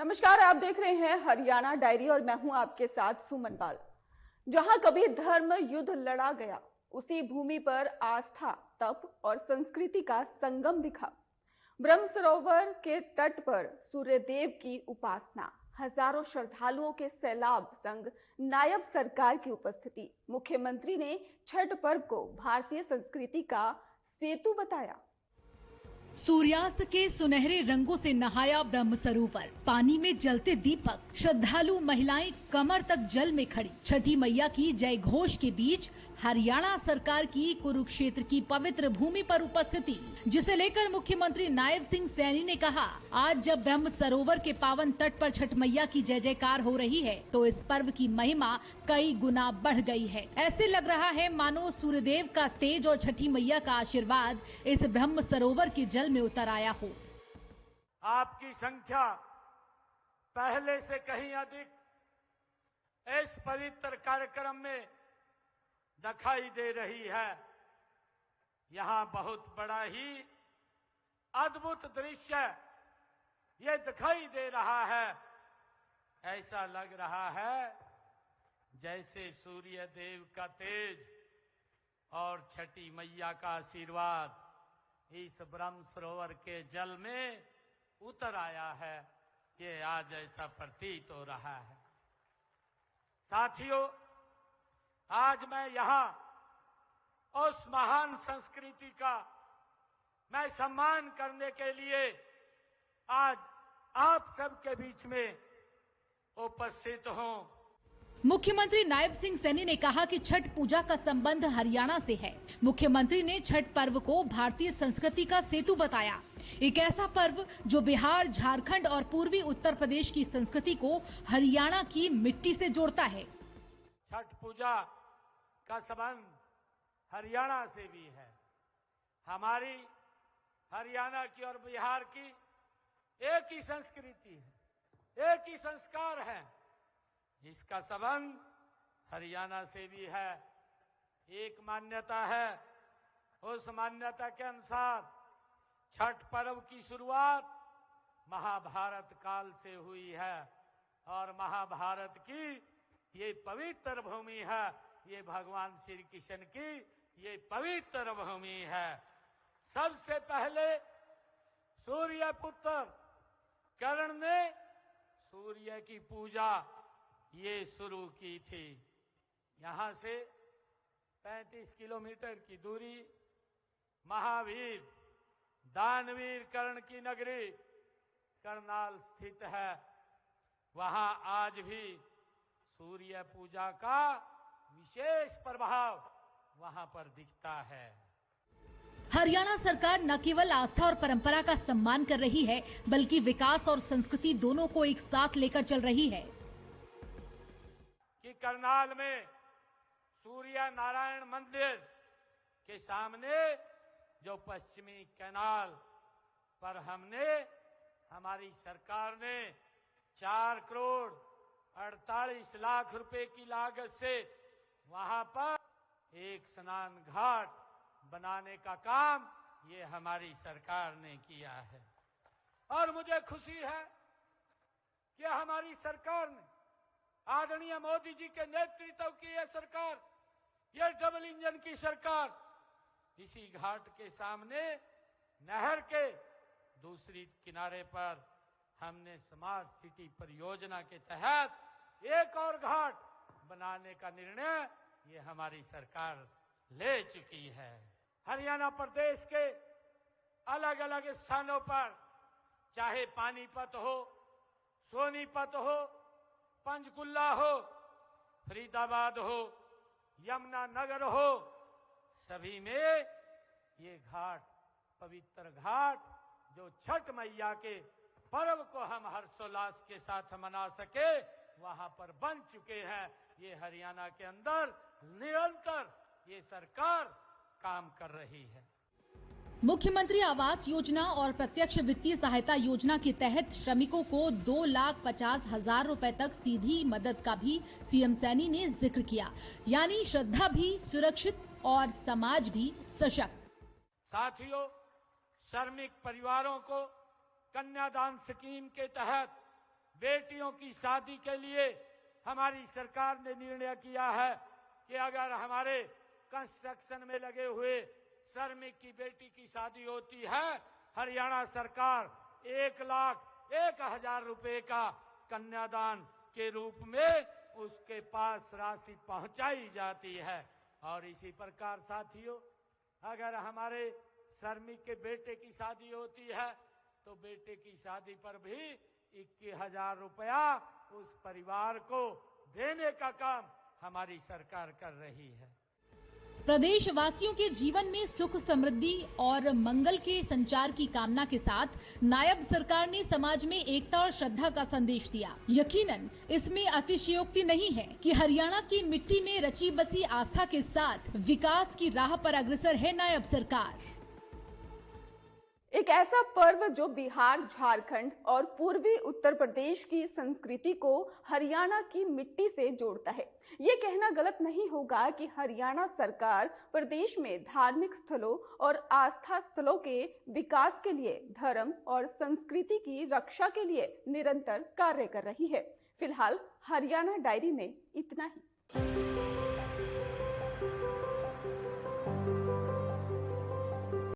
नमस्कार, आप देख रहे हैं हरियाणा डायरी और मैं हूं आपके साथ सुमन पाल। जहां कभी धर्म युद्ध लड़ा गया, उसी भूमि पर आस्था, तप और संस्कृति का संगम दिखा। ब्रह्म सरोवर के तट पर सूर्यदेव की उपासना, हजारों श्रद्धालुओं के सैलाब संग नायब सरकार की उपस्थिति। मुख्यमंत्री ने छठ पर्व को भारतीय संस्कृति का सेतु बताया। सूर्यास्त के सुनहरे रंगों से नहाया ब्रह्म सरोवर, पानी में जलते दीपक, श्रद्धालु महिलाएं कमर तक जल में खड़ी। छठी मैया की जय घोष के बीच हरियाणा सरकार की कुरुक्षेत्र की पवित्र भूमि पर उपस्थिति, जिसे लेकर मुख्यमंत्री नायब सिंह सैनी ने कहा, आज जब ब्रह्म सरोवर के पावन तट पर छठ मैया की जय जयकार हो रही है तो इस पर्व की महिमा कई गुना बढ़ गई है। ऐसे लग रहा है मानो सूर्यदेव का तेज और छठी मैया का आशीर्वाद इस ब्रह्म सरोवर के जल में उतर आया हो। आपकी संख्या पहले से कहीं अधिक इस पवित्र कार्यक्रम में दिखाई दे रही है। यहां बहुत बड़ा ही अद्भुत दृश्य ये दिखाई दे रहा है। ऐसा लग रहा है जैसे सूर्य देव का तेज और छठी मैया का आशीर्वाद इस ब्रह्म सरोवर के जल में उतर आया है। ये आज ऐसा प्रतीत हो रहा है। साथियों, आज मैं यहां उस महान संस्कृति का मैं सम्मान करने के लिए आज आप सबके बीच में उपस्थित हूं। मुख्यमंत्री नायब सिंह सैनी ने कहा कि छठ पूजा का संबंध हरियाणा से है। मुख्यमंत्री ने छठ पर्व को भारतीय संस्कृति का सेतु बताया, एक ऐसा पर्व जो बिहार, झारखंड और पूर्वी उत्तर प्रदेश की संस्कृति को हरियाणा की मिट्टी से जोड़ता है। छठ पूजा का संबंध हरियाणा से भी है। हमारी हरियाणा की और बिहार की एक ही संस्कृति है, एक ही संस्कार है। इसका संबंध हरियाणा से भी है। एक मान्यता है, उस मान्यता के अनुसार छठ पर्व की शुरुआत महाभारत काल से हुई है और महाभारत की ये पवित्र भूमि है, ये भगवान श्री कृष्ण की ये पवित्र भूमि है। सबसे पहले सूर्य पुत्र कर्ण ने सूर्य की पूजा ये शुरू की थी। यहां से 35 किलोमीटर की दूरी महावीर दानवीर कर्ण की नगरी करनाल स्थित है। वहां आज भी सूर्य पूजा का विशेष प्रभाव वहां पर दिखता है। हरियाणा सरकार न केवल आस्था और परंपरा का सम्मान कर रही है, बल्कि विकास और संस्कृति दोनों को एक साथ लेकर चल रही है। कि करनाल में सूर्य नारायण मंदिर के सामने जो पश्चिमी कैनाल पर हमारी सरकार ने 4 करोड़ 48 लाख रुपए की लागत से वहां पर एक स्नान घाट बनाने का काम ये हमारी सरकार ने किया है। और मुझे खुशी है कि हमारी सरकार ने, आदरणीय मोदी जी के नेतृत्व की यह सरकार, यह डबल इंजन की सरकार, इसी घाट के सामने नहर के दूसरी किनारे पर हमने स्मार्ट सिटी परियोजना के तहत एक और घाट बनाने का निर्णय ये हमारी सरकार ले चुकी है। हरियाणा प्रदेश के अलग अलग स्थानों पर, चाहे पानीपत हो, सोनीपत हो, पंचकुला हो, फरीदाबाद हो, यमुनानगर हो, सभी में ये घाट, पवित्र घाट, जो छठ मैया के पर्व को हम हर्षोल्लास के साथ मना सके, वहां पर बन चुके हैं। ये हरियाणा के अंदर निरंतर ये सरकार काम कर रही है। मुख्यमंत्री आवास योजना और प्रत्यक्ष वित्तीय सहायता योजना के तहत श्रमिकों को 2,50,000 रुपए तक सीधी मदद का भी सीएम सैनी ने जिक्र किया। यानी श्रद्धा भी सुरक्षित और समाज भी सशक्त। साथियों, श्रमिक परिवारों को कन्यादान स्कीम के तहत बेटियों की शादी के लिए हमारी सरकार ने निर्णय किया है कि अगर हमारे कंस्ट्रक्शन में लगे हुए श्रमिक की बेटी की शादी होती है, हरियाणा सरकार 1,01,000 रुपए का कन्यादान के रूप में उसके पास राशि पहुंचाई जाती है। और इसी प्रकार साथियों, अगर हमारे श्रमिक के बेटे की शादी होती है तो बेटे की शादी पर भी 21,000 रुपया उस परिवार को देने का काम हमारी सरकार कर रही है। प्रदेश वासियों के जीवन में सुख, समृद्धि और मंगल के संचार की कामना के साथ नायब सरकार ने समाज में एकता और श्रद्धा का संदेश दिया। यकीनन इसमें अतिशयोक्ति नहीं है कि हरियाणा की मिट्टी में रची बसी आस्था के साथ विकास की राह पर अग्रसर है नायब सरकार। एक ऐसा पर्व जो बिहार, झारखंड और पूर्वी उत्तर प्रदेश की संस्कृति को हरियाणा की मिट्टी से जोड़ता है। ये कहना गलत नहीं होगा कि हरियाणा सरकार प्रदेश में धार्मिक स्थलों और आस्था स्थलों के विकास के लिए, धर्म और संस्कृति की रक्षा के लिए निरंतर कार्य कर रही है। फिलहाल हरियाणा डायरी में इतना ही।